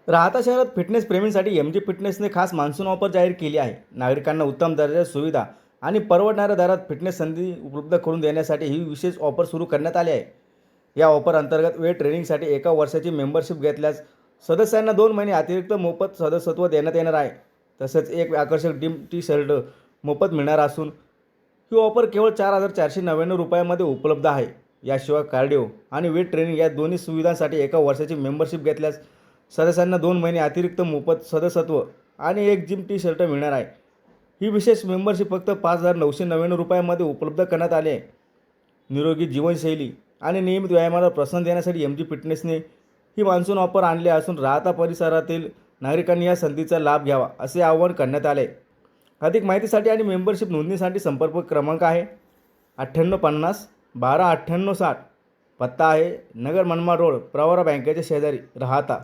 राहता शहरात फिटनेस प्रेमींसाठी एम-जी फिटनेसने खास मान्सून ऑफर जाहीर केली आहे. नागरिकांना उत्तम दर्जाच्या सुविधा आणि परवडणाऱ्या दरात फिटनेस संधी उपलब्ध करून देण्यासाठी ही विशेष ऑफर सुरू करण्यात आली आहे. या ऑफर अंतर्गत वेट ट्रेनिंगसाठी 1 वर्षाची मेंबरशिप घेतल्यास सदस्यांना 2 महिने अतिरिक्त मोफत सदस्यत्व देण्यात येणार आहे. तसेच एक आकर्षक डिम टी शर्ट मोफत मिळणार असून ही ऑफर केवळ 4,499 रुपयांमध्ये उपलब्ध आहे. याशिवाय कार्डिओ आणि वेट ट्रेनिंग या दोन्ही सुविधांसाठी 1 वर्षाची मेंबरशिप घेतल्यास सदस्यांना 2 महिने अतिरिक्त मोफत सदस्यत्व आणि एक जिम टी शर्ट मिळणार आहे. ही विशेष मेंबरशिप फक्त 5,999 रुपयांमध्ये उपलब्ध करण्यात आली आहे. निरोगी जीवनशैली आणि नियमित व्यायामाला प्रोत्साहन देण्यासाठी एम-जी फिटनेसने ही मान्सून ऑफर आणली असून राहता परिसरातील नागरिकांनी या संधीचा लाभ घ्यावा असे आवाहन करण्यात आले. अधिक माहितीसाठी आणि मेंबरशिप नोंदणीसाठी संपर्क क्रमांक आहे 9850 12 98 60. पत्ता आहे नगर मनमाड रोड, प्रवरा बँकेच्या शेजारी, राहता.